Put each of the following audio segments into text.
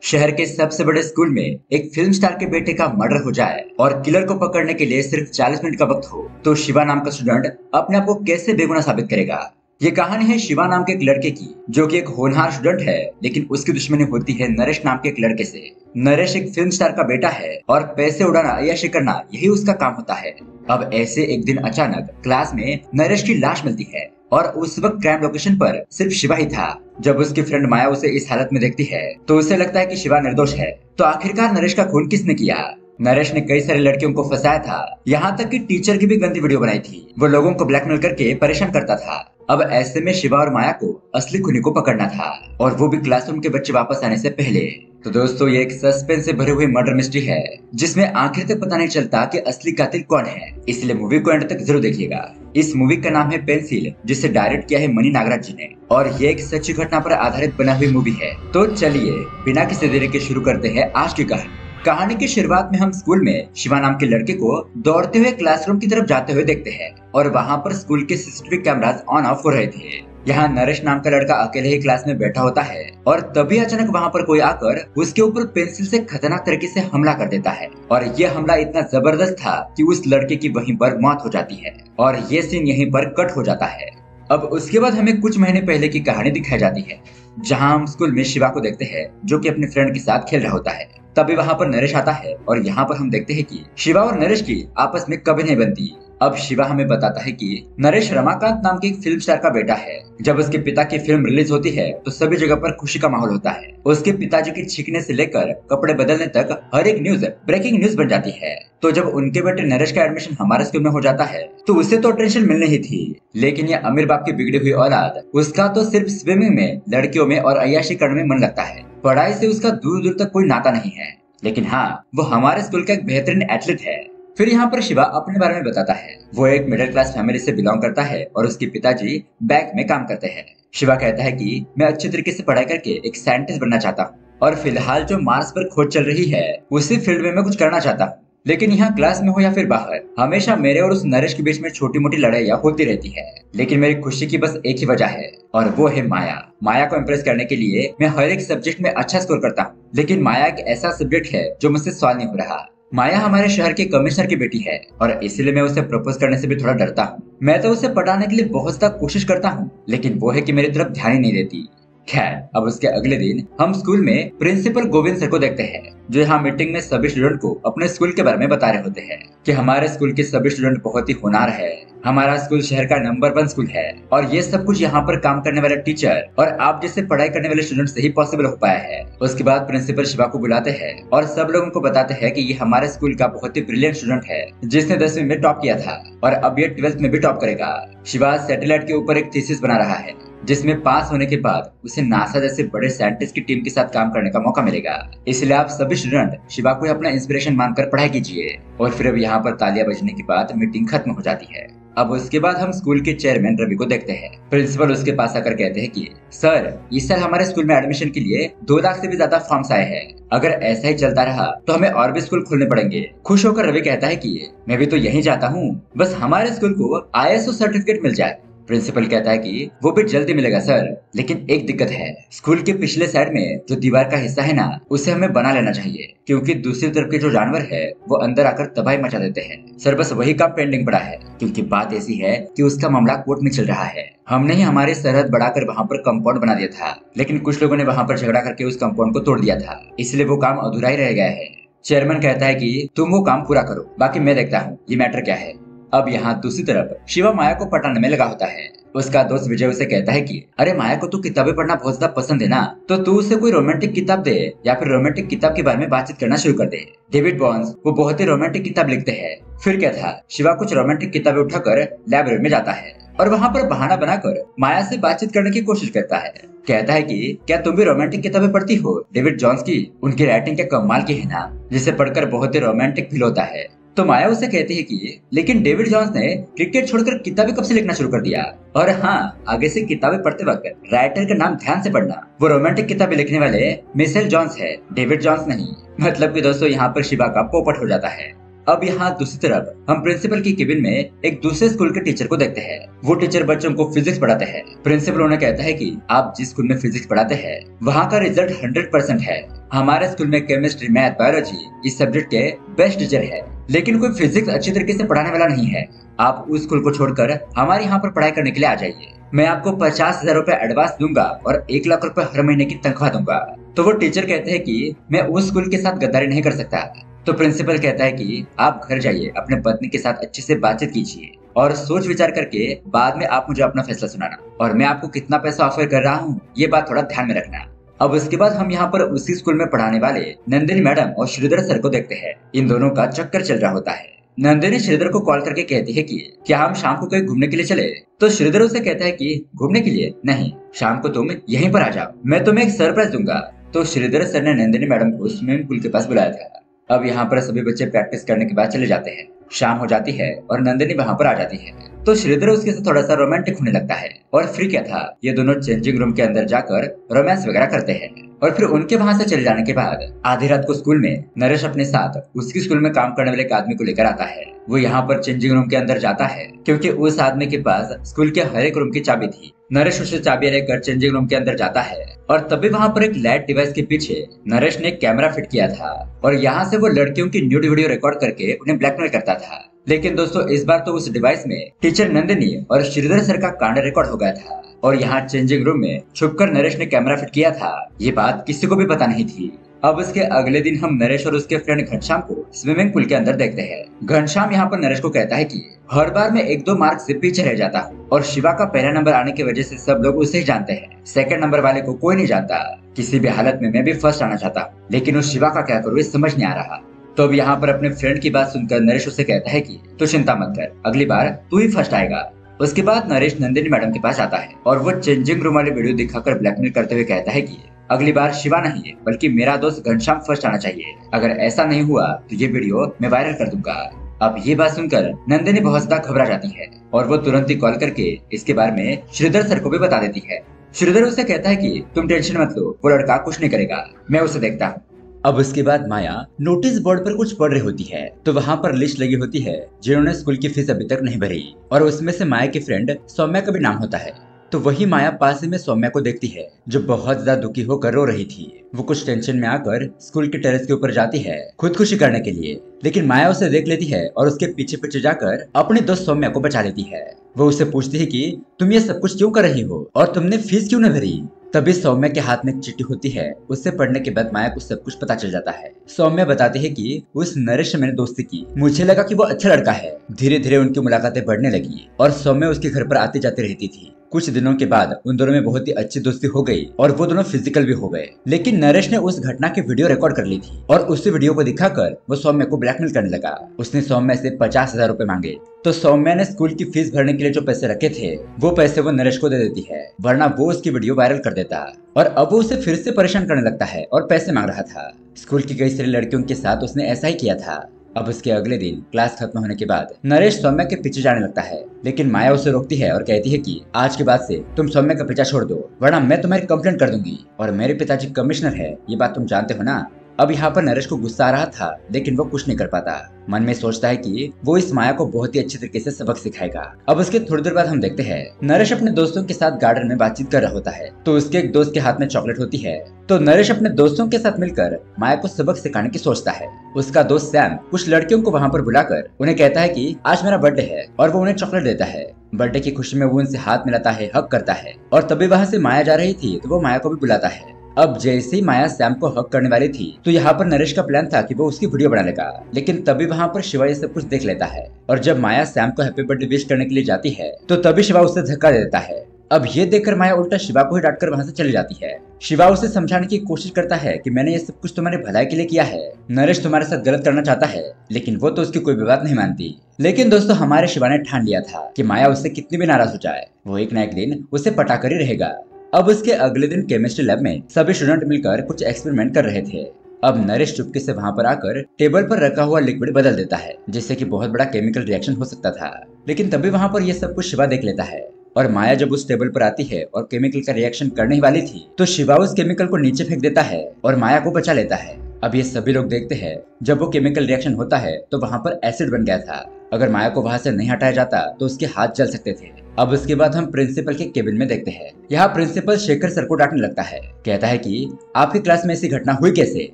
शहर के सबसे बड़े स्कूल में एक फिल्म स्टार के बेटे का मर्डर हो जाए और किलर को पकड़ने के लिए सिर्फ 40 मिनट का वक्त हो, तो शिवा नाम का स्टूडेंट अपने आप को कैसे बेगुनाह साबित करेगा। ये कहानी है शिवा नाम के एक लड़के की, जो कि एक होनहार स्टूडेंट है, लेकिन उसकी दुश्मनी होती है नरेश नाम के एक लड़के से। नरेश एक फिल्म स्टार का बेटा है और पैसे उड़ाना, अय्याशी करना यही उसका काम होता है। अब ऐसे एक दिन अचानक क्लास में नरेश की लाश मिलती है और उस वक्त क्राइम लोकेशन पर सिर्फ शिवा ही था। जब उसकी फ्रेंड माया उसे इस हालत में देखती है तो उसे लगता है कि शिवा निर्दोष है। तो आखिरकार नरेश का खून किसने किया? नरेश ने कई सारी लड़कियों को फंसाया था, यहाँ तक कि टीचर की भी गंदी वीडियो बनाई थी। वो लोगों को ब्लैकमेल करके परेशान करता था। अब ऐसे में शिवा और माया को असली खूनी को पकड़ना था, और वो भी क्लासरूम के बच्चे वापस आने से पहले। तो दोस्तों, ये एक सस्पेंस से भरी हुई मर्डर मिस्ट्री है, जिसमें आखिर तक पता नहीं चलता कि असली कातिल कौन है। इसलिए मूवी को एंड तक जरूर देखिएगा। इस मूवी का नाम है पेंसिल, जिसे डायरेक्ट किया है मणि नागराज जी ने, और ये एक सच्ची घटना पर आधारित बना हुई मूवी है। तो चलिए बिना किसी देरी के शुरू करते हैं आज की कहानी। कहानी की शुरुआत में हम स्कूल में शिवा नाम के लड़के को दौड़ते हुए क्लासरूम की तरफ जाते हुए देखते हैं, और वहाँ पर स्कूल के सीसीटीवी कैमरास ऑन ऑफ हो रहे थे। यहाँ नरेश नाम का लड़का अकेले ही क्लास में बैठा होता है, और तभी अचानक वहाँ पर कोई आकर उसके ऊपर पेंसिल से खतरनाक तरीके से हमला कर देता है। और ये हमला इतना जबरदस्त था कि उस लड़के की वहीं पर मौत हो जाती है, और ये सीन यहीं पर कट हो जाता है। अब उसके बाद हमें कुछ महीने पहले की कहानी दिखाई जाती है, जहाँ हम स्कूल में शिवा को देखते हैं, जो कि अपने फ्रेंड के साथ खेल रहा होता है। तभी वहाँ पर नरेश आता है, और यहाँ पर हम देखते हैं कि शिवा और नरेश की आपस में कभी नहीं बनती। अब शिवा हमें बताता है कि नरेश रमाकांत नाम के एक फिल्म स्टार का बेटा है। जब उसके पिता की फिल्म रिलीज होती है तो सभी जगह पर खुशी का माहौल होता है। उसके पिताजी के छींकने से लेकर कपड़े बदलने तक हर एक न्यूज ब्रेकिंग न्यूज बन जाती है। तो जब उनके बेटे नरेश का एडमिशन हमारे स्कूल में हो जाता है तो उसे तो टेंशन मिलनी ही थी, लेकिन ये अमीर बाप की बिगड़ी हुई औलाद, उसका तो सिर्फ स्विमिंग में, लड़कियों में और अय्याशी करने में मन लगता है। पढ़ाई से उसका दूर दूर तक कोई नाता नहीं है, लेकिन हाँ, वो हमारे स्कूल का एक बेहतरीन एथलीट है। फिर यहाँ पर शिवा अपने बारे में बताता है। वो एक मिडिल क्लास फैमिली से बिलोंग करता है और उसके पिताजी बैंक में काम करते हैं। शिवा कहता है कि मैं अच्छे तरीके से पढ़ाई करके एक साइंटिस्ट बनना चाहता हूँ, और फिलहाल जो मार्स पर खोज चल रही है उसी फील्ड में मैं कुछ करना चाहता हूँ। लेकिन यहाँ क्लास में हो या फिर बाहर, हमेशा मेरे और उस नरेश के बीच में छोटी मोटी लड़ाइयाँ होती रहती है। लेकिन मेरी खुशी की बस एक ही वजह है, और वो है माया। माया को इम्प्रेस करने के लिए मैं हर एक सब्जेक्ट में अच्छा स्कोर करता हूँ, लेकिन माया एक ऐसा सब्जेक्ट है जो मुझसे सॉल्व नहीं हो रहा। माया हमारे शहर के कमिश्नर की बेटी है, और इसलिए मैं उसे प्रपोज करने से भी थोड़ा डरता हूँ। मैं तो उसे पटाने के लिए बहुत ज्यादा कोशिश करता हूँ, लेकिन वो है कि मेरी तरफ ध्यान ही नहीं देती। खैर, अब उसके अगले दिन हम स्कूल में प्रिंसिपल गोविंद सर को देखते हैं, जो यहाँ मीटिंग में सभी स्टूडेंट को अपने स्कूल के बारे में बता रहे होते हैं कि हमारे स्कूल के सभी स्टूडेंट बहुत ही होनहार है। हमारा स्कूल शहर का नंबर 1 स्कूल है, और ये सब कुछ यहाँ पर काम करने वाले टीचर और आप जैसे पढ़ाई करने वाले स्टूडेंट से ही पॉसिबल हो पाया है। उसके बाद प्रिंसिपल शिवा को बुलाते हैं और सब लोगों को बताते हैं कि ये हमारे स्कूल का बहुत ही ब्रिलियंट स्टूडेंट है, जिसने 10वीं में टॉप किया था, और अब ये 12th में भी टॉप करेगा। शिवा सैटेलाइट के ऊपर एक थीसिस बना रहा है, जिसमें पास होने के बाद उसे नासा जैसे बड़े साइंटिस्ट की टीम के साथ काम करने का मौका मिलेगा। इसलिए आप सभी स्टूडेंट शिवा को अपना इंस्पिरेशन मानकर पढ़ाई कीजिए। और फिर अब यहाँ पर तालियां बजने के बाद मीटिंग खत्म हो जाती है। अब उसके बाद हम स्कूल के चेयरमैन रवि को देखते हैं। प्रिंसिपल उसके पास आकर कहते हैं कि सर, इस साल हमारे स्कूल में एडमिशन के लिए 2 लाख से भी ज्यादा फॉर्म्स आए हैं। अगर ऐसा ही चलता रहा तो हमें और भी स्कूल खोलने पड़ेंगे। खुश होकर रवि कहता है कि मैं भी तो यही चाहता हूँ, बस हमारे स्कूल को ISO सर्टिफिकेट मिल जाए। प्रिंसिपल कहता है कि वो भी जल्दी मिलेगा सर, लेकिन एक दिक्कत है। स्कूल के पिछले साइड में जो दीवार का हिस्सा है ना, उसे हमें बना लेना चाहिए, क्योंकि दूसरी तरफ के जो जानवर है वो अंदर आकर तबाही मचा देते हैं। सर, बस वही काम पेंडिंग पड़ा है, क्योंकि बात ऐसी है कि उसका मामला कोर्ट में चल रहा है। हमने ही हमारी सरहद बढ़ाकर वहाँ पर कंपाउंड बना दिया था, लेकिन कुछ लोगों ने वहाँ पर झगड़ा करके उस कंपाउंड को तोड़ दिया था, इसलिए वो काम अधूरा ही रह गया है। चेयरमैन कहता है कि तुम वो काम पूरा करो, बाकी मैं देखता हूँ ये मैटर क्या है। अब यहाँ दूसरी तरफ शिवा माया को पटाने में लगा होता है। उसका दोस्त विजय उसे कहता है कि अरे माया को तो किताबें पढ़ना बहुत ज्यादा पसंद है ना, तो तू उसे कोई रोमांटिक किताब दे, या फिर रोमांटिक किताब के बारे में बातचीत करना शुरू कर दे। डेविड बॉन्स वो बहुत ही रोमांटिक किताब लिखते हैं। फिर क्या था, शिवा कुछ रोमांटिक किताबें उठाकर लाइब्रेरी में जाता है और वहाँ पर बहाना बनाकर माया से बातचीत करने की कोशिश करता है। कहता है कि क्या तुम भी रोमांटिक किताबें पढ़ती हो डेविड जॉन्स की? उनकी राइटिंग क्या कमाल की है ना, जिसे पढ़कर बहुत ही रोमांटिक फील होता है। तो माया उसे कहती है कि लेकिन डेविड जॉन्स ने क्रिकेट छोड़कर किताबें कब से लिखना शुरू कर दिया? और हाँ, आगे से किताबें पढ़ते वक्त राइटर का नाम ध्यान से पढ़ना। वो रोमांटिक किताबें लिखने वाले मिशेल जॉन्स है, डेविड जॉन्स नहीं। मतलब कि दोस्तों, यहाँ पर शिवा का पोपट हो जाता है। अब यहाँ दूसरी तरफ हम प्रिंसिपल की केबिन में एक दूसरे स्कूल के टीचर को देखते हैं। वो टीचर बच्चों को फिजिक्स पढ़ाते हैं। प्रिंसिपल उन्हें कहता है कि आप जिस स्कूल में फिजिक्स पढ़ाते हैं वहाँ का रिजल्ट 100% है, हमारे स्कूल में केमिस्ट्री, मैथ, बायोलॉजी इस सब्जेक्ट के बेस्ट टीचर है, लेकिन कोई फिजिक्स अच्छी तरीके से पढ़ाने वाला नहीं है। आप उस स्कूल को छोड़कर हमारे यहाँ पर पढ़ाई करने के लिए आ जाइए। मैं आपको 50,000 रुपए एडवांस दूंगा और 1 लाख रुपए हर महीने की तनख्वाह दूंगा। तो वो टीचर कहते हैं कि मैं उस स्कूल के साथ गद्दारी नहीं कर सकता। तो प्रिंसिपल कहता है कि आप घर जाइए, अपने पत्नी के साथ अच्छे से बातचीत कीजिए और सोच विचार करके बाद में आप मुझे अपना फैसला सुनाना, और मैं आपको कितना पैसा ऑफर कर रहा हूँ ये बात थोड़ा ध्यान में रखना। अब उसके बाद हम यहाँ पर उसी स्कूल में पढ़ाने वाले नंदिनी मैडम और श्रीधर सर को देखते हैं। इन दोनों का चक्कर चल रहा होता है। नंदिनी श्रीधर को कॉल करके कहती है कि क्या हम शाम को कहीं घूमने के लिए चले? तो श्रीधर उसे कहता है कि घूमने के लिए नहीं, शाम को तुम यहीं पर आ जाओ, मैं तुम्हें एक सरप्राइज दूंगा। तो श्रीधर सर ने नंदिनी मैडम को स्विमिंग पूल के पास बुलाया था। अब यहाँ पर सभी बच्चे प्रैक्टिस करने के बाद चले जाते हैं। शाम हो जाती है और नंदिनी वहाँ पर आ जाती है। तो श्रीधर उसके साथ थोड़ा सा रोमांटिक होने लगता है। और फिर क्या था, ये दोनों चेंजिंग रूम के अंदर जाकर रोमांस वगैरह करते हैं। और फिर उनके वहाँ से चले जाने के बाद आधी रात को स्कूल में नरेश अपने साथ उसकी स्कूल में काम करने वाले एक आदमी को लेकर आता है। वो यहाँ पर चेंजिंग रूम के अंदर जाता है क्योंकि उस आदमी के पास स्कूल के हर एक रूम की चाबी थी। नरेश उसे चाबी लेकर चेंजिंग रूम के अंदर जाता है और तभी वहाँ पर एक लाइट डिवाइस के पीछे नरेश ने एक कैमरा फिट किया था और यहाँ से वो लड़कियों की न्यूड वीडियो रिकॉर्ड करके उन्हें ब्लैकमेल करता था। लेकिन दोस्तों इस बार तो उस डिवाइस में टीचर नंदिनी और श्रीधर सर का कांड रिकॉर्ड हो गया था और यहाँ चेंजिंग रूम में छुपकर नरेश ने कैमरा फिट किया था। ये बात किसी को भी पता नहीं थी। अब इसके अगले दिन हम नरेश और उसके फ्रेंड घनश्याम को स्विमिंग पूल के अंदर देखते हैं। घनश्याम यहाँ पर नरेश को कहता है कि हर बार मैं 1-2 मार्क से पीछे रह जाता हूँ और शिवा का पहला नंबर आने की वजह से सब लोग उसे ही जानते हैं। सेकंड नंबर वाले को कोई नहीं जानता। किसी भी हालत में मैं भी फर्स्ट आना चाहता हूँ, लेकिन उस शिवा का क्या करूँ समझ नहीं आ रहा। तो अब यहाँ पर अपने फ्रेंड की बात सुनकर नरेश उसे कहता है कि तू चिंता मत कर, अगली बार तू ही फर्स्ट आएगा। उसके बाद नरेश नंदिनी मैडम के पास आता है और वो चेंजिंग रूम वाली वीडियो दिखाकर ब्लैकमेल करते हुए कहता है कि अगली बार शिवा नहीं है बल्कि मेरा दोस्त घनश्याम फर्स्ट आना चाहिए। अगर ऐसा नहीं हुआ तो ये वीडियो मैं वायरल कर दूंगा। अब ये बात सुनकर नंदिनी बहुत ज्यादा घबरा जाती है और वो तुरंत ही कॉल करके इसके बारे में श्रीधर सर को भी बता देती है। श्रीधर उसे कहता है कि तुम टेंशन मत लो, वो लड़का कुछ नहीं करेगा, मैं उसे देखता हूँ। अब उसके बाद माया नोटिस बोर्ड पर कुछ पढ़ रही होती है तो वहाँ पर लिस्ट लगी होती है जिन्होंने स्कूल की फीस अभी तक नहीं भरी और उसमें से माया की फ्रेंड सौम्या का भी नाम होता है। तो वही माया पास ही में सौम्या को देखती है जो बहुत ज्यादा दुखी होकर रो रही थी। वो कुछ टेंशन में आकर स्कूल के टेरेस के ऊपर जाती है खुदकुशी करने के लिए, लेकिन माया उसे देख लेती है और उसके पीछे पीछे जाकर अपने दोस्त सौम्या को बचा लेती है। वो उससे पूछती है कि तुम ये सब कुछ क्यों कर रही हो और तुमने फीस क्यों नहीं भरी। तभी सौम्या के हाथ में एक चिट्ठी होती है। उससे पढ़ने के बाद माया को सब कुछ पता चल जाता है। सौम्या बताती है कि उस नरेश से मैंने दोस्ती की, मुझे लगा कि वो अच्छा लड़का है। धीरे धीरे उनकी मुलाकातें बढ़ने लगी और सौम्या उसके घर पर आती जाती रहती थी। कुछ दिनों के बाद उन दोनों में बहुत ही अच्छी दोस्ती हो गई और वो दोनों फिजिकल भी हो गए। लेकिन नरेश ने उस घटना की वीडियो रिकॉर्ड कर ली थी और उसी वीडियो को दिखाकर वो सौम्या को ब्लैकमेल करने लगा। उसने सौम्या से 50,000 रुपए मांगे। तो सौम्या ने स्कूल की फीस भरने के लिए जो पैसे रखे थे वो पैसे वो नरेश को दे देती है, वरना वो उसकी वीडियो वायरल कर देता। और अब वो उसे फिर से परेशान करने लगता है और पैसे मांग रहा था। स्कूल की कई सारी लड़कियों के साथ उसने ऐसा ही किया था। अब उसके अगले दिन क्लास खत्म होने के बाद नरेश सौम्या के पीछे जाने लगता है, लेकिन माया उसे रोकती है और कहती है कि आज के बाद से तुम सौम्या का पीछा छोड़ दो, वरना मैं तुम्हारी कंप्लेंट कर दूंगी और मेरे पिताजी कमिश्नर है, ये बात तुम जानते हो ना। अब यहाँ पर नरेश को गुस्सा आ रहा था, लेकिन वो कुछ नहीं कर पाता। मन में सोचता है कि वो इस माया को बहुत ही अच्छी तरीके से सबक सिखाएगा। अब उसके थोड़ी देर बाद हम देखते हैं नरेश अपने दोस्तों के साथ गार्डन में बातचीत कर रहा होता है तो उसके एक दोस्त के हाथ में चॉकलेट होती है। तो नरेश अपने दोस्तों के साथ मिलकर माया को सबक सिखाने की सोचता है। उसका दोस्त सैम कुछ लड़कियों को वहाँ पर बुलाकर उन्हें कहता है कि आज मेरा बर्थडे है और वो उन्हें चॉकलेट देता है। बर्थडे की खुशी में वो उनसे हाथ मिलाता है, हक करता है और तभी वहाँ से माया जा रही थी तो वो माया को भी बुलाता है। अब जैसे ही माया सैम को हक करने वाली थी तो यहाँ पर नरेश का प्लान था कि वो उसकी वीडियो बना लेगा, लेकिन तभी वहाँ पर शिवा ये सब कुछ देख लेता है और जब माया सैम को हैप्पी बर्थडे विश करने के लिए जाती है तो तभी शिवा उसे धक्का दे देता है। अब ये देखकर माया उल्टा शिवा को ही डांटकर वहाँ से चली जाती है। शिवा उसे समझाने की कोशिश करता है कि मैंने ये सब कुछ तुम्हारे भलाई के लिए किया है, नरेश तुम्हारे साथ गलत करना चाहता है, लेकिन वो तो उसकी कोई भी बात नहीं मानती। लेकिन दोस्तों हमारे शिवा ने ठान लिया था कि माया उससे कितनी भी नाराज हो जाए वो एक न एक दिन उसे पटाकर ही रहेगा। अब उसके अगले दिन केमिस्ट्री लैब में सभी स्टूडेंट मिलकर कुछ एक्सपेरिमेंट कर रहे थे। अब नरेश चुपके से वहाँ पर आकर टेबल पर रखा हुआ लिक्विड बदल देता है जिससे कि बहुत बड़ा केमिकल रिएक्शन हो सकता था, लेकिन तभी वहाँ पर ये सब कुछ शिवा देख लेता है और माया जब उस टेबल पर आती है और केमिकल का रिएक्शन करने ही वाली थी तो शिवा उस केमिकल को नीचे फेंक देता है और माया को बचा लेता है। अब ये सभी लोग देखते हैं जब वो केमिकल रिएक्शन होता है तो वहाँ पर एसिड बन गया था अगर माया को वहाँ से नहीं हटाया जाता तो उसके हाथ जल सकते थे। अब उसके बाद हम प्रिंसिपल के केबिन में देखते हैं। यहाँ प्रिंसिपल शेखर सर को डांटने लगता है। कहता है कि आपकी क्लास में ऐसी घटना हुई कैसे।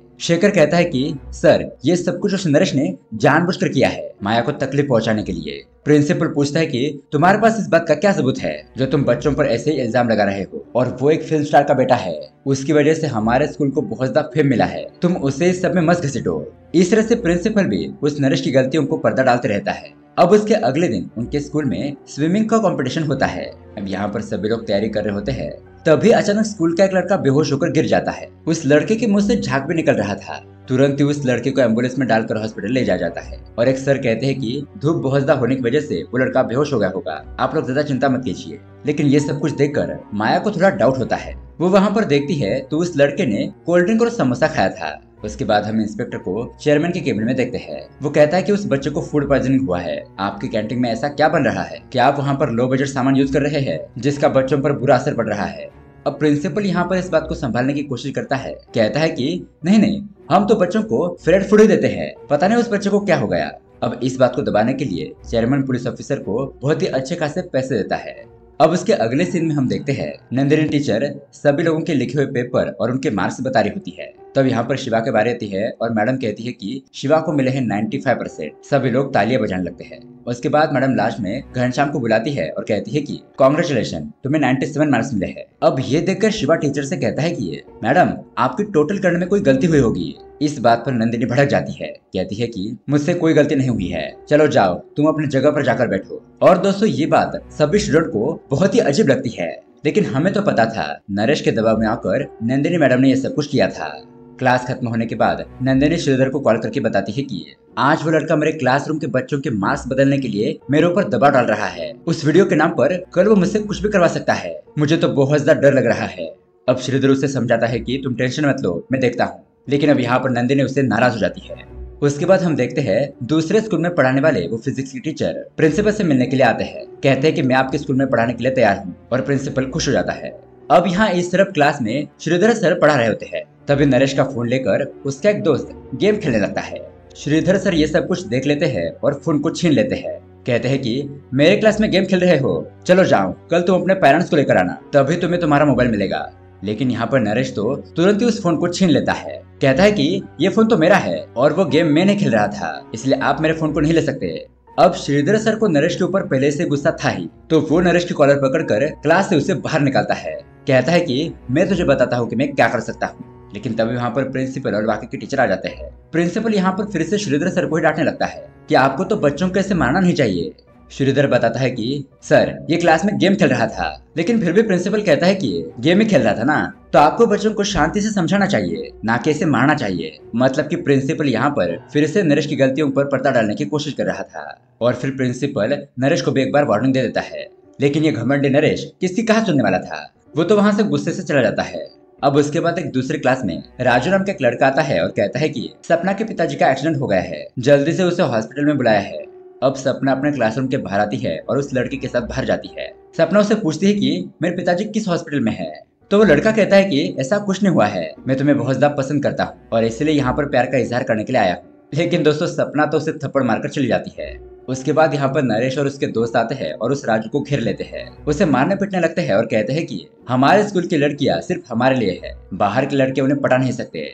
शेखर कहता है कि सर ये सब कुछ उस नरेश ने जानबूझकर किया है माया को तकलीफ पहुंचाने के लिए। प्रिंसिपल पूछता है कि तुम्हारे पास इस बात का क्या सबूत है जो तुम बच्चों पर ऐसे ही इल्जाम लगा रहे हो, और वो एक फिल्म स्टार का बेटा है, उसकी वजह से हमारे स्कूल को बहुत ज्यादा फेम मिला है, तुम उसे इस सब में मत घसीटो। इस तरह से प्रिंसिपल भी उस नरेश की गलतियों को पर्दा डालते रहता है। अब उसके अगले दिन उनके स्कूल में स्विमिंग का कंपटीशन होता है। अब यहाँ पर सभी लोग तैयारी कर रहे होते हैं, तभी अचानक स्कूल का एक लड़का बेहोश होकर गिर जाता है। उस लड़के के मुंह से झाग भी निकल रहा था। तुरंत ही उस लड़के को एम्बुलेंस में डालकर हॉस्पिटल ले जाया जाता है, और एक सर कहते हैं कि धूप बहुत ज्यादा होने की वजह से वो लड़का बेहोश हो गया होगा, आप लोग ज्यादा चिंता मत कीजिए। लेकिन ये सब कुछ देखकर माया को थोड़ा डाउट होता है। वो वहाँ पर देखती है तो उस लड़के ने कोल्ड ड्रिंक और समोसा खाया था। उसके बाद हम इंस्पेक्टर को चेयरमैन के केबिन में देखते हैं। वो कहता है कि उस बच्चे को फूड पॉइजनिंग हुआ है। आपकी कैंटीन में ऐसा क्या बन रहा है कि आप वहाँ पर लो बजट सामान यूज कर रहे हैं जिसका बच्चों पर बुरा असर पड़ रहा है। अब प्रिंसिपल यहाँ पर इस बात को संभालने की कोशिश करता है। कहता है कि नहीं, हम तो बच्चों को फ्रेड फूड ही देते हैं, पता नहीं उस बच्चे को क्या हो गया। अब इस बात को दबाने के लिए चेयरमैन पुलिस ऑफिसर को बहुत ही अच्छे खासे पैसे देता है। अब उसके अगले सीन में हम देखते हैं नंदिनी टीचर सभी लोगों के लिखे हुए पेपर और उनके मार्क्स बता रही होती है। तब यहाँ पर शिवा के बारे आती है और मैडम कहती है कि शिवा को मिले हैं 95%। सभी लोग तालियां बजाने लगते हैं। उसके बाद मैडम लास्ट में घनश्याम को बुलाती है और कहती है कि कांग्रेचुलेशन, तुम्हें 97 मार्क्स मिले हैं। अब ये देखकर शिवा टीचर से कहता है कि मैडम आपकी टोटल करने में कोई गलती हुई होगी। इस बात पर नंदिनी भड़क जाती है। कहती है कि मुझसे कोई गलती नहीं हुई है, चलो जाओ तुम अपनी जगह पर जाकर बैठो। और दोस्तों ये बात सभी स्टूडेंट को बहुत ही अजीब लगती है, लेकिन हमें तो पता था नरेश के दबाव में आकर नंदिनी मैडम ने यह सब कुछ किया था। क्लास खत्म होने के बाद नंदिनी श्रीधर को कॉल करके बताती है कि आज वो लड़का मेरे क्लासरूम के बच्चों के मार्क्स बदलने के लिए मेरे ऊपर दबाव डाल रहा है। उस वीडियो के नाम पर कल वो मुझसे कुछ भी करवा सकता है। मुझे तो बहुत ज्यादा डर लग रहा है। अब श्रीधर उसे समझाता है कि तुम टेंशन मत लो, मैं देखता हूँ। लेकिन अब यहाँ पर नंदिनी उससे नाराज हो जाती है। उसके बाद हम देखते हैं दूसरे स्कूल में पढ़ाने वाले वो फिजिक्स की टीचर प्रिंसिपल से मिलने के लिए आते हैं। कहते हैं कि मैं आपके स्कूल में पढ़ाने के लिए तैयार हूँ, और प्रिंसिपल खुश हो जाता है। अब यहाँ इस तरफ क्लास में श्रीधर सर पढ़ा रहे होते हैं। तभी नरेश का फोन लेकर उसका एक दोस्त गेम खेलने लगता है। श्रीधर सर ये सब कुछ देख लेते हैं और फोन को छीन लेते हैं। कहते हैं कि मेरे क्लास में गेम खेल रहे हो, चलो जाओ, कल तुम अपने पेरेंट्स को लेकर आना, तभी तुम्हें तुम्हारा मोबाइल मिलेगा। लेकिन यहाँ पर नरेश तो तुरंत ही उस फोन को छीन लेता है। कहता है कि ये फोन तो मेरा है और वो गेम मैं नहीं खेल रहा था, इसलिए आप मेरे फोन को नहीं ले सकते। अब श्रीधर सर को नरेश के ऊपर पहले से गुस्सा था ही, तो वो नरेश की कॉलर पकड़कर क्लास से उसे बाहर निकालता है। कहता है कि मैं तुझे बताता हूँ कि मैं क्या कर सकता हूँ। लेकिन तभी वहाँ पर प्रिंसिपल और बाकी के टीचर आ जाते हैं। प्रिंसिपल यहाँ पर फिर से श्रीधर सर को ही डांटने लगता है कि आपको तो बच्चों को ऐसे मारना नहीं चाहिए। श्रीधर बताता है कि सर ये क्लास में गेम खेल रहा था, लेकिन फिर भी प्रिंसिपल कहता है कि गेम ही खेल रहा था ना, तो आपको बच्चों को शांति से समझाना चाहिए, ना कि इसे मारना चाहिए। मतलब कि प्रिंसिपल यहाँ पर फिर से नरेश की गलतियों पर पर्दा डालने की कोशिश कर रहा था। और फिर प्रिंसिपल नरेश को भी एक बार वार्निंग दे देता है। लेकिन ये घमंडी नरेश किसकी कहाँ सुनने वाला था, वो तो वहाँ से गुस्से से चला जाता है। अब उसके बाद एक दूसरे क्लास में राजू नाम का एक लड़का आता है और कहता है कि सपना के पिताजी का एक्सीडेंट हो गया है, जल्दी से उसे हॉस्पिटल में बुलाया है। अब सपना अपने क्लासरूम के बाहर आती है और उस लड़के के साथ बाहर जाती है। सपना उसे पूछती है कि मेरे पिताजी किस हॉस्पिटल में है, तो वो लड़का कहता है कि ऐसा कुछ नहीं हुआ है, मैं तुम्हें बहुत ज्यादा पसंद करता हूँ और इसलिए यहाँ पर प्यार का इजहार करने के लिए आया हूँ। लेकिन दोस्तों सपना तो उसे थप्पड़ मारकर चली जाती है। उसके बाद यहाँ पर नरेश और उसके दोस्त आते हैं और उस राजू को घेर लेते हैं। उसे मारने पीटने लगते हैं और कहते हैं कि हमारे स्कूल की लड़कियां सिर्फ हमारे लिए है, बाहर के लड़के उन्हें पटा नहीं सकते।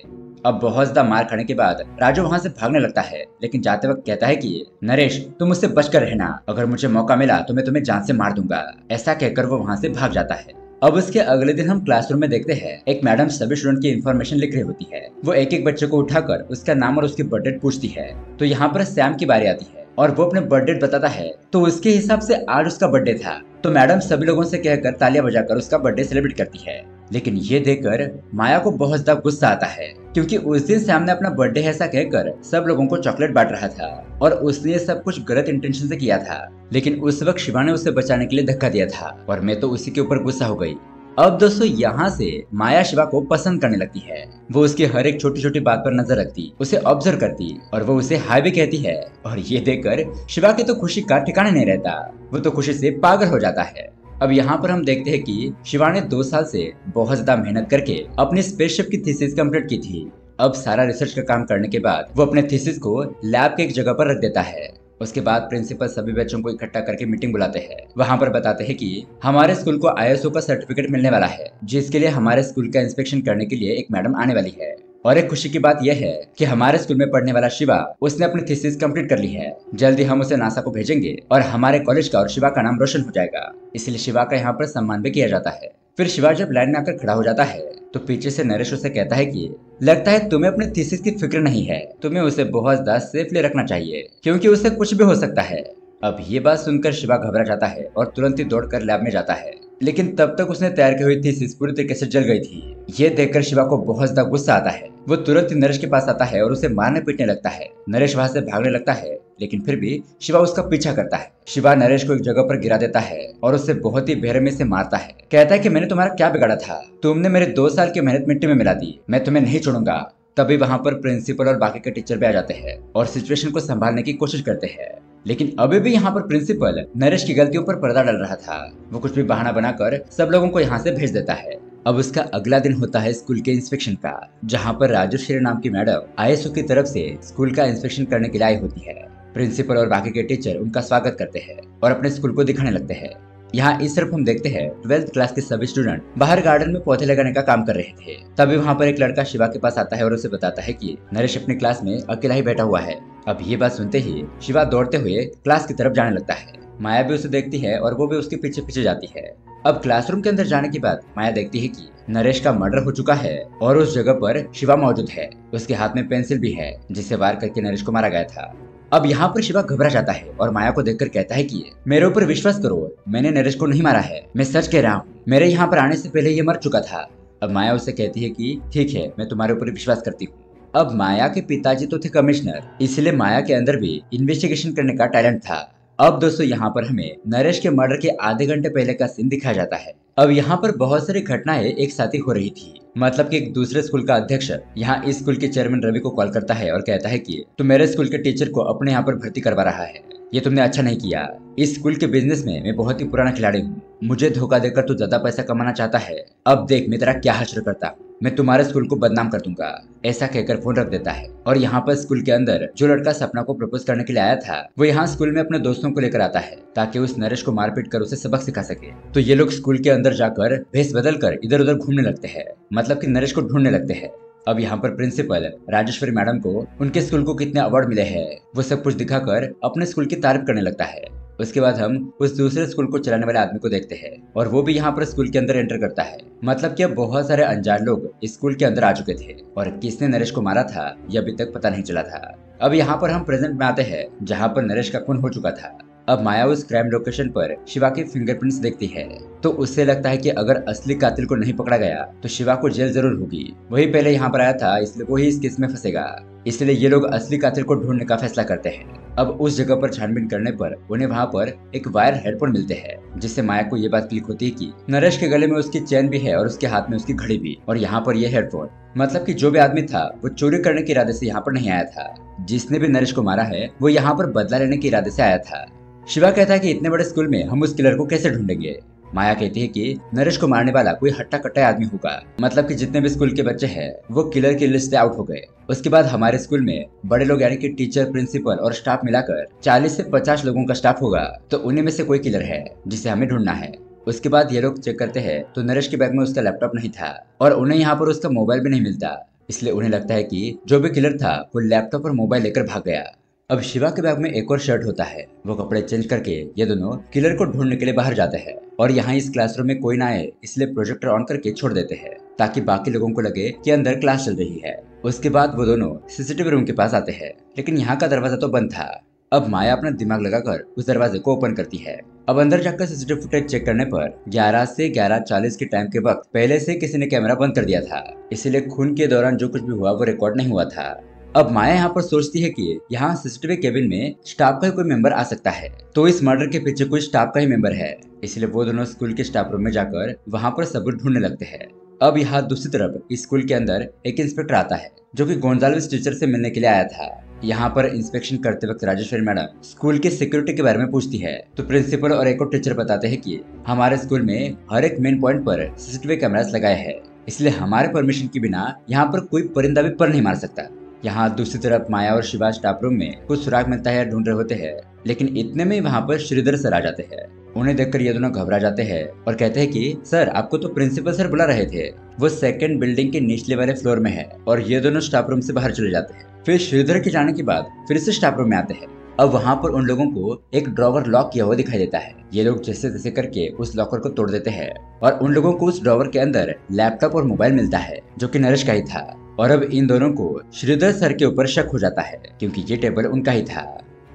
अब बहुत ज्यादा मार खाने के बाद राजू वहाँ से भागने लगता है, लेकिन जाते वक्त कहता है कि नरेश तुम मुझसे बचकर रहना, अगर मुझे मौका मिला तो मैं तुम्हें जान से मार दूंगा। ऐसा कहकर वो वहाँ से भाग जाता है। अब उसके अगले दिन हम क्लासरूम में देखते हैं एक मैडम सभी स्टूडेंट की इन्फॉर्मेशन लिख रही होती है। वो एक एक बच्चे को उठाकर उसका नाम और उसकी बर्थ डेट पूछती है। तो यहाँ पर सैम की बारी आती है और वो अपने बर्थ डेट बताता है, तो उसके हिसाब से आज उसका बर्थडे था। तो मैडम सभी लोगों से कहकर तालियां बजाकर उसका बर्थडे सेलिब्रेट करती है। लेकिन ये देखकर माया को बहुत ज्यादा गुस्सा आता है, क्योंकि उस दिन सैम ने अपना बर्थडे ऐसा कहकर सब लोगों को चॉकलेट बांट रहा था और उसने ये सब कुछ गलत इंटेंशन से किया था। लेकिन उस वक्त शिवा ने उसे बचाने के लिए धक्का दिया था और मैं तो उसी के ऊपर गुस्सा हो गई। अब दोस्तों यहाँ से माया शिवा को पसंद करने लगती है। वो उसकी हर एक छोटी छोटी बात पर नजर रखती, उसे ऑब्जर्व करती और वो उसे हाय भी कहती है। और ये देखकर शिवा की तो खुशी का ठिकाना नहीं रहता, वो तो खुशी से पागल हो जाता है। अब यहाँ पर हम देखते हैं कि शिवा ने 2 साल से बहुत ज्यादा मेहनत करके अपनी स्पेसशिप की थीसिस कंप्लीट की थी। अब सारा रिसर्च का काम करने के बाद वो अपने थीसिस को लैब के एक जगह पर रख देता है। उसके बाद प्रिंसिपल सभी बच्चों को इकट्ठा करके मीटिंग बुलाते हैं। वहाँ पर बताते हैं कि हमारे स्कूल को ISO का सर्टिफिकेट मिलने वाला है, जिसके लिए हमारे स्कूल का इंस्पेक्शन करने के लिए एक मैडम आने वाली है। और एक खुशी की बात यह है कि हमारे स्कूल में पढ़ने वाला शिवा, उसने अपनी थीसिस कंप्लीट कर ली है। जल्दी हम उसे नासा को भेजेंगे और हमारे कॉलेज का और शिवा का नाम रोशन हो जाएगा। इसलिए शिवा का यहाँ पर सम्मान भी किया जाता है। फिर शिवा जब लाइन में आकर खड़ा हो जाता है तो पीछे से नरेश उसे कहता है कि लगता है तुम्हें अपने थीसिस की फिक्र नहीं है, तुम्हें उसे बहुत ज्यादा सेफली रखना चाहिए क्योंकि उससे कुछ भी हो सकता है। अब ये बात सुनकर शिवा घबरा जाता है और तुरंत ही दौड़कर लैब में जाता है, लेकिन तब तक उसने तैयार की हुई थीसिस पूरी तरीके से जल गई थी। ये देखकर शिवा को बहुत ज्यादा गुस्सा आता है। वो तुरंत ही नरेश के पास आता है और उसे मारने पीटने लगता है। नरेश वहां से भागने लगता है, लेकिन फिर भी शिवा उसका पीछा करता है। शिवा नरेश को एक जगह पर गिरा देता है और उसे बहुत ही बेरहमी से मारता है। कहता है कि मैंने तुम्हारा क्या बिगाड़ा था, तुमने मेरे 2 साल की मेहनत मिट्टी में मिला दी, मैं तुम्हें नहीं छोड़ूंगा। तभी वहाँ पर प्रिंसिपल और बाकी के टीचर भी आ जाते हैं और सिचुएशन को संभालने की कोशिश करते हैं। लेकिन अभी भी यहाँ पर प्रिंसिपल नरेश की गलतियों पर पर्दा डाल रहा था। वो कुछ भी बहाना बनाकर सब लोगों को यहाँ से भेज देता है। अब उसका अगला दिन होता है स्कूल के इंस्पेक्शन का, जहाँ पर राजश्री नाम की मैडम ISO की तरफ से स्कूल का इंस्पेक्शन करने के लिए आई होती है। प्रिंसिपल और बाकी के टीचर उनका स्वागत करते हैं और अपने स्कूल को दिखाने लगते हैं। यहाँ इस तरफ हम देखते हैं 12th क्लास के सभी स्टूडेंट बाहर गार्डन में पौधे लगाने का काम कर रहे थे। तभी वहाँ पर एक लड़का शिवा के पास आता है और उसे बताता है कि नरेश अपनी क्लास में अकेला ही बैठा हुआ है। अब ये बात सुनते ही शिवा दौड़ते हुए क्लास की तरफ जाने लगता है। माया भी उसे देखती है और वो भी उसके पीछे पीछे जाती है। अब क्लासरूम के अंदर जाने के बाद माया देखती है कि नरेश का मर्डर हो चुका है और उस जगह पर शिवा मौजूद है। उसके हाथ में पेंसिल भी है जिससे वार करके नरेश को मारा गया था। अब यहाँ पर शिवा घबरा जाता है और माया को देखकर कहता है कि मेरे ऊपर विश्वास करो, मैंने नरेश को नहीं मारा है, मैं सच कह रहा हूँ, मेरे यहाँ पर आने से पहले ये मर चुका था। अब माया उसे कहती है कि ठीक है, मैं तुम्हारे ऊपर विश्वास करती हूँ। अब माया के पिताजी तो थे कमिश्नर, इसलिए माया के अंदर भी इन्वेस्टिगेशन करने का टैलेंट था। अब दोस्तों यहाँ पर हमें नरेश के मर्डर के आधे घंटे पहले का सीन दिखाया जाता है। अब यहाँ पर बहुत सारी घटनाएं एक साथ ही हो रही थी। मतलब कि एक दूसरे स्कूल का अध्यक्ष यहाँ इस स्कूल के चेयरमैन रवि को कॉल करता है और कहता है कि तू मेरे स्कूल के टीचर को अपने यहाँ पर भर्ती करवा रहा है, ये तुमने अच्छा नहीं किया। इस स्कूल के बिजनेस में मैं बहुत ही पुराना खिलाड़ी हूँ, मुझे धोखा देकर तू ज्यादा पैसा कमाना चाहता है। अब देख मैं तेरा क्या हश्र करता हूँ, मैं तुम्हारे स्कूल को बदनाम कर दूंगा। ऐसा कहकर फोन रख देता है। और यहाँ पर स्कूल के अंदर जो लड़का सपना को प्रपोज करने के लिए आया था वो यहाँ स्कूल में अपने दोस्तों को लेकर आता है ताकि उस नरेश को मारपीट कर उसे सबक सिखा सके। तो ये लोग स्कूल के अंदर जाकर भेष बदल कर इधर उधर घूमने लगते हैं, मतलब कि नरेश को ढूंढने लगते हैं। अब यहाँ पर प्रिंसिपल राजेश्वरी मैडम को उनके स्कूल को कितने अवार्ड मिले हैं वो सब कुछ दिखाकर अपने स्कूल की तारीफ करने लगता है। उसके बाद हम उस दूसरे स्कूल को चलाने वाले आदमी को देखते हैं और वो भी यहाँ पर स्कूल के अंदर एंटर करता है। मतलब कि अब बहुत सारे अनजान लोग स्कूल के अंदर आ चुके थे और किसने नरेश को मारा था ये अभी तक पता नहीं चला था। अब यहाँ पर हम प्रेजेंट में आते हैं जहाँ पर नरेश का खून हो चुका था। अब माया उस क्राइम लोकेशन पर शिवा के फिंगरप्रिंट्स देखती है तो उससे लगता है कि अगर असली कातिल को नहीं पकड़ा गया तो शिवा को जेल जरूर होगी। वही पहले यहाँ पर आया था इसलिए वो ही इस केस में फंसेगा। इसलिए ये लोग असली कातिल को ढूंढने का फैसला करते हैं। अब उस जगह पर छानबीन करने पर उन्हें वहाँ पर एक वायर हेडफोन मिलते हैं जिससे माया को ये बात क्लिक होती है कि नरेश के गले में उसकी चेन भी है और उसके हाथ में उसकी घड़ी भी। और यहाँ पर ये हेडफोन मतलब कि जो भी आदमी था वो चोरी करने के इरादे से यहाँ पर नहीं आया था। जिसने भी नरेश को मारा है वो यहाँ पर बदला लेने के इरादे से आया था। शिवा कहता है कि इतने बड़े स्कूल में हम उस किलर को कैसे ढूंढेंगे। माया कहती है कि नरेश को मारने वाला कोई हट्टा कट्टा आदमी होगा, मतलब कि जितने भी स्कूल के बच्चे हैं वो किलर की लिस्ट से आउट हो गए। उसके बाद हमारे स्कूल में बड़े लोग यानी कि टीचर, प्रिंसिपल और स्टाफ मिलाकर 40 से 50 लोगों का स्टाफ होगा, तो उन्हीं में से कोई किलर है जिसे हमें ढूंढना है। उसके बाद ये लोग चेक करते हैं तो नरेश के बैग में उसका लैपटॉप नहीं था और उन्हें यहाँ पर उसका मोबाइल भी नहीं मिलता। इसलिए उन्हें लगता है कि जो भी किलर था वो लैपटॉप और मोबाइल लेकर भाग गया। अब शिवा के बैग में एक और शर्ट होता है। वो कपड़े चेंज करके ये दोनों किलर को ढूंढने के लिए बाहर जाते हैं और यहाँ इस क्लासरूम में कोई ना आए इसलिए प्रोजेक्टर ऑन करके छोड़ देते हैं ताकि बाकी लोगों को लगे कि अंदर क्लास चल रही है। उसके बाद वो दोनों सीसीटीवी रूम के पास आते हैं लेकिन यहाँ का दरवाजा तो बंद था। अब माया अपना दिमाग लगाकर उस दरवाजे को ओपन करती है। अब अंदर जाकर सीसीटीवी फुटेज चेक करने पर 11 से 11:40 के टाइम के वक्त पहले से किसी ने कैमरा बंद कर दिया था, इसलिए खून के दौरान जो कुछ भी हुआ वो रिकॉर्ड नहीं हुआ था। अब माया यहाँ पर सोचती है कि यहाँ सीसीटीवी केबिन में स्टाफ का ही कोई मेंबर आ सकता है, तो इस मर्डर के पीछे कोई स्टाफ का ही मेंबर है। इसलिए वो दोनों स्कूल के स्टाफ रूम में जाकर वहाँ पर सबूत ढूंढने लगते हैं। अब यहाँ दूसरी तरफ स्कूल के अंदर एक इंस्पेक्टर आता है जो कि गोंजाल्विस टीचर से मिलने के लिए आया था। यहाँ पर इंस्पेक्शन करते वक्त राजेश्वरी मैडम स्कूल की सिक्योरिटी के बारे में पूछती है तो प्रिंसिपल और एक और टीचर बताते हैं कि हमारे स्कूल में हर एक मेन पॉइंट पर सीसीटीवी कैमरास लगाए हैं, इसलिए हमारे परमिशन के बिना यहाँ पर कोई परिंदा भी पर नहीं मार सकता। यहाँ दूसरी तरफ माया और शिवा स्टाफ रूम में कुछ सुराग मिलता है ढूंढ रहे होते हैं लेकिन इतने में वहाँ पर श्रीधर सर आ जाते हैं। उन्हें देखकर ये दोनों घबरा जाते हैं और कहते हैं कि सर आपको तो प्रिंसिपल सर बुला रहे थे, वो सेकंड बिल्डिंग के निचले वाले फ्लोर में है। और ये दोनों स्टाफ रूम से बाहर चले जाते हैं। फिर श्रीधर के जाने के बाद फिर से स्टाफ रूम में आते हैं। अब वहाँ पर उन लोगों को एक ड्रॉवर लॉक किया हुआ दिखाई देता है। ये लोग जैसे तैसे करके उस लॉकर को तोड़ देते हैं और उन लोगों को उस ड्रॉवर के अंदर लैपटॉप और मोबाइल मिलता है जो कि नरेश का ही था। और अब इन दोनों को श्रीधर सर के ऊपर शक हो जाता है क्योंकि ये टेबल उनका ही था।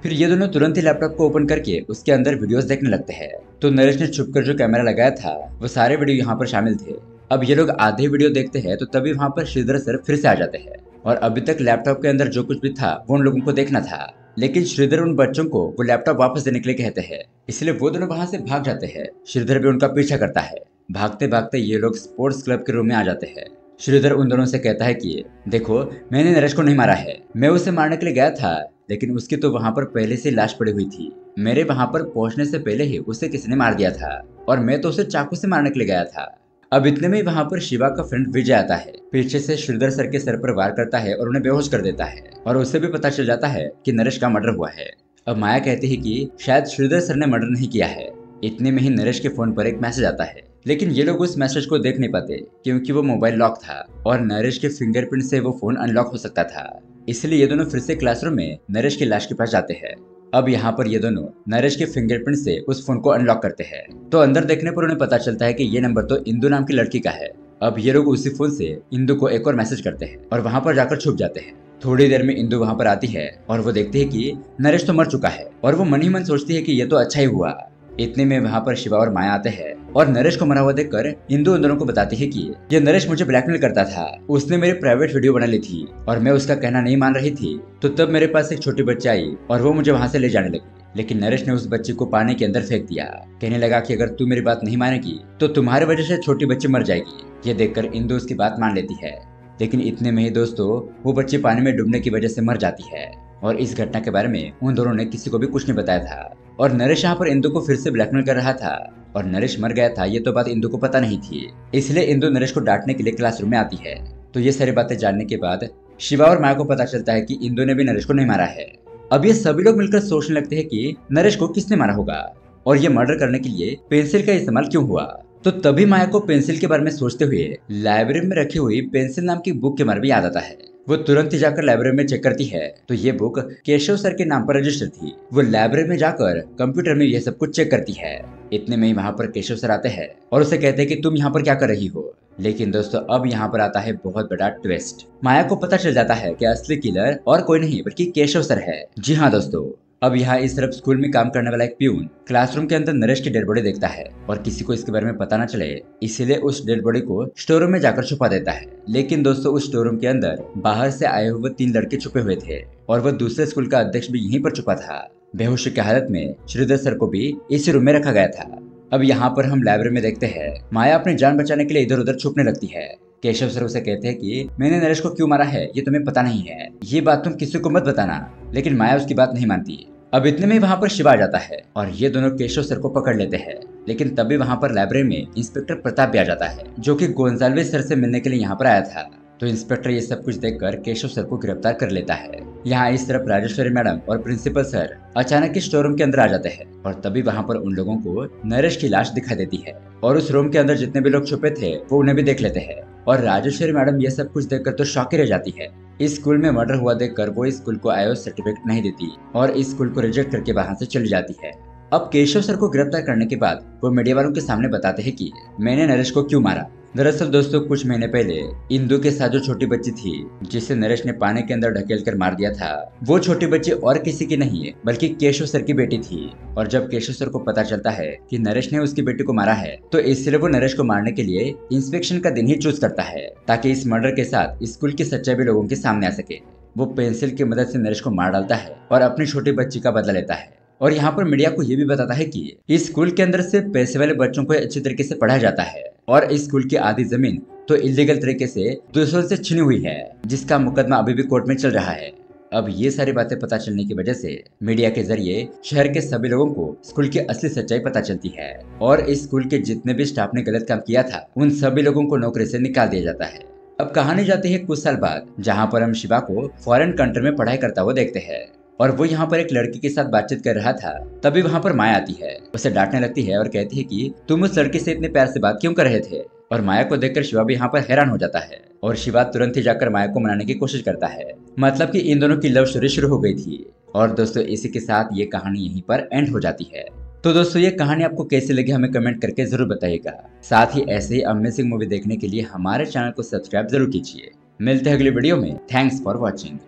फिर ये दोनों तुरंत ही लैपटॉप को ओपन करके उसके अंदर वीडियोस देखने लगते हैं। तो नरेश ने छुपकर जो कैमरा लगाया था वो सारे वीडियो यहाँ पर शामिल थे। अब ये लोग आधे वीडियो देखते हैं तो तभी वहाँ पर श्रीधर सर फिर से आ जाते हैं और अभी तक लैपटॉप के अंदर जो कुछ भी था वो उन लोगों को देखना था। लेकिन श्रीधर उन बच्चों को वो लैपटॉप वापस देने के लिए कहते हैं, इसलिए वो दोनों वहाँ से भाग जाते हैं। श्रीधर भी उनका पीछा करता है। भागते भागते ये लोग स्पोर्ट्स क्लब के रूम में आ जाते हैं। श्रीधर उन दोनों से कहता है कि देखो मैंने नरेश को नहीं मारा है, मैं उसे मारने के लिए गया था लेकिन उसकी तो वहाँ पर पहले से लाश पड़ी हुई थी। मेरे वहाँ पर पहुँचने से पहले ही उसे किसी ने मार दिया था और मैं तो उसे चाकू से मारने के लिए गया था। अब इतने में वहाँ पर शिवा का फ्रेंड विजय आता है, पीछे से श्रीधर सर के सर पर वार करता है और उन्हें बेहोश कर देता है और उसे भी पता चल जाता है कि नरेश का मर्डर हुआ है। अब माया कहती है कि शायद श्रीधर सर ने मर्डर नहीं किया है। इतने में ही नरेश के फोन पर एक मैसेज आता है, लेकिन ये लोग उस मैसेज को देख नहीं पाते क्योंकि वो मोबाइल लॉक था और नरेश के फिंगरप्रिंट से वो फोन अनलॉक हो सकता था। इसलिए ये दोनों फिर से क्लासरूम में नरेश की लाश के पास जाते हैं। अब यहाँ पर ये दोनों नरेश के फिंगरप्रिंट से उस फोन को अनलॉक करते हैं तो अंदर देखने पर उन्हें पता चलता है कि ये नंबर तो इंदु नाम की लड़की का है। अब ये लोग उसी फोन से इंदु को एक और मैसेज करते हैं और वहाँ पर जाकर छुप जाते हैं। थोड़ी देर में इंदु वहाँ पर आती है और वो देखती है कि नरेश तो मर चुका है और वो मन ही मन सोचती है कि ये तो अच्छा ही हुआ। इतने में वहाँ पर शिवा और माया आते हैं और नरेश को मरा हुआ देखकर इंदु उन दोनों को बताती है कि ये नरेश मुझे ब्लैकमेल करता था, उसने मेरी प्राइवेट वीडियो बना ली थी और मैं उसका कहना नहीं मान रही थी। तो तब मेरे पास एक छोटी बच्ची आई और वो मुझे वहाँ से ले जाने लगी, लेकिन नरेश ने उस बच्ची को पानी के अंदर फेंक दिया। कहने लगा कि अगर तू मेरी बात नहीं मानेगी तो तुम्हारी वजह से छोटी बच्ची मर जाएगी। ये देखकर इंदु उसकी बात मान लेती है, लेकिन इतने में ही दोस्तों वो बच्ची पानी में डूबने की वजह से मर जाती है। और इस घटना के बारे में उन दोनों ने किसी को भी कुछ नहीं बताया था और नरेश यहाँ पर इंदु को फिर से ब्लैकमेल कर रहा था और नरेश मर गया था ये तो बात इंदु को पता नहीं थी। इसलिए इंदु नरेश को डांटने के लिए क्लासरूम में आती है। तो ये सारी बातें जानने के बाद शिवा और माया को पता चलता है कि इंदु ने भी नरेश को नहीं मारा है। अब ये सभी लोग मिलकर सोचने लगते हैं कि नरेश को किसने मारा होगा और ये मर्डर करने के लिए पेंसिल का इस्तेमाल क्यों हुआ। तो तभी माया को पेंसिल के बारे में सोचते हुए लाइब्रेरी में रखी हुई पेंसिल नाम की बुक के बारे में याद आता है। वो तुरंत ही जाकर लाइब्रेरी में चेक करती है तो ये बुक केशव सर के नाम पर रजिस्टर थी। वो लाइब्रेरी में जाकर कंप्यूटर में ये सब कुछ चेक करती है। इतने में ही वहाँ पर केशव सर आते हैं और उसे कहते हैं कि तुम यहाँ पर क्या कर रही हो। लेकिन दोस्तों अब यहाँ पर आता है बहुत बड़ा ट्विस्ट। माया को पता चल जाता है कि असली किलर और कोई नहीं बल्कि केशव सर है। जी हाँ दोस्तों, अब यहाँ इस तरफ स्कूल में काम करने वाला एक प्यून क्लासरूम के अंदर नरेश की डेड बॉडी देखता है और किसी को इसके बारे में पता न चले इसीलिए उस डेड बॉडी को स्टोर रूम में जाकर छुपा देता है। लेकिन दोस्तों उस स्टोर रूम के अंदर बाहर से आए हुए 3 लड़के छुपे हुए थे और वह दूसरे स्कूल का अध्यक्ष भी यहीं पर छुपा था। बेहोशी की हालत में श्रीधर सर को भी इसी रूम में रखा गया था। अब यहाँ पर हम लाइब्रेरी में देखते हैं माया अपनी जान बचाने के लिए इधर उधर छुपने लगती है। केशव सर उसे कहते हैं कि मैंने नरेश को क्यों मारा है ये तुम्हें पता नहीं है, ये बात तुम किसी को मत बताना। लेकिन माया उसकी बात नहीं मानती। अब इतने में वहाँ पर शिवा आ जाता है और ये दोनों केशव सर को पकड़ लेते हैं। लेकिन तभी वहाँ पर लाइब्रेरी में इंस्पेक्टर प्रताप भी आ जाता है जो कि गोंजाल्विस सर से मिलने के लिए यहाँ पर आया था। तो इंस्पेक्टर ये सब कुछ देखकर केशव सर को गिरफ्तार कर लेता है। यहाँ इस तरफ राजेश्वरी मैडम और प्रिंसिपल सर अचानक इस स्टोर रूम के अंदर आ जाते हैं और तभी वहाँ पर उन लोगों को नरेश की लाश दिखाई देती है और उस रूम के अंदर जितने भी लोग छुपे थे वो उन्हें भी देख लेते हैं। और राजेश्वरी मैडम ये सब कुछ देखकर तो शॉक ही रह जाती है। इस स्कूल में मर्डर हुआ देखकर वो इस स्कूल को आईओएस सर्टिफिकेट नहीं देती और इस स्कूल को रिजेक्ट करके वहाँ से चली जाती है। अब केशव सर को गिरफ्तार करने के बाद वो मीडिया वालों के सामने बताते हैं कि मैंने नरेश को क्यों मारा। दरअसल दोस्तों कुछ महीने पहले इंदु के साथ जो छोटी बच्ची थी जिसे नरेश ने पानी के अंदर ढकेल कर मार दिया था वो छोटी बच्ची और किसी की नहीं बल्कि केशव सर की बेटी थी। और जब केशव सर को पता चलता है कि नरेश ने उसकी बेटी को मारा है तो इसलिए वो नरेश को मारने के लिए इंस्पेक्शन का दिन ही चूज करता है ताकि इस मर्डर के साथ स्कूल की सच्चाई भी लोगों के सामने आ सके। वो पेंसिल की मदद से नरेश को मार डालता है और अपनी छोटी बच्ची का बदला लेता है। और यहाँ पर मीडिया को ये भी बताता है कि इस स्कूल के अंदर से पैसे वाले बच्चों को अच्छी तरीके से पढ़ाया जाता है और इस स्कूल की आधी जमीन तो इलीगल तरीके से दूसरों से छीनी हुई है जिसका मुकदमा अभी भी कोर्ट में चल रहा है। अब ये सारी बातें पता चलने की वजह से मीडिया के जरिए शहर के सभी लोगों को स्कूल की असली सच्चाई पता चलती है और इस स्कूल के जितने भी स्टाफ ने गलत काम किया था उन सभी लोगों को नौकरी से निकाल दिया जाता है। अब कहानी जाती है कुछ साल बाद जहाँ पर हम शिवा को फॉरेन कंट्री में पढ़ाई करता हुआ देखते हैं। और वो यहाँ पर एक लड़की के साथ बातचीत कर रहा था। तभी वहाँ पर माया आती है, उसे डांटने लगती है और कहती है कि तुम उस लड़की से इतने प्यार से बात क्यों कर रहे थे। और माया को देखकर शिवा भी यहाँ पर हैरान हो जाता है और शिवा तुरंत ही जाकर माया को मनाने की कोशिश करता है। मतलब कि इन दोनों की लव स्टोरी शुरू हो गई थी। और दोस्तों इसी के साथ ये कहानी यहीं पर एंड हो जाती है। तो दोस्तों ये कहानी आपको कैसी लगी हमें कमेंट करके जरूर बताइएगा। साथ ही ऐसे ही अमेजिंग मूवी देखने के लिए हमारे चैनल को सब्सक्राइब जरूर कीजिए। मिलते हैं अगली वीडियो में। Thanks for watching.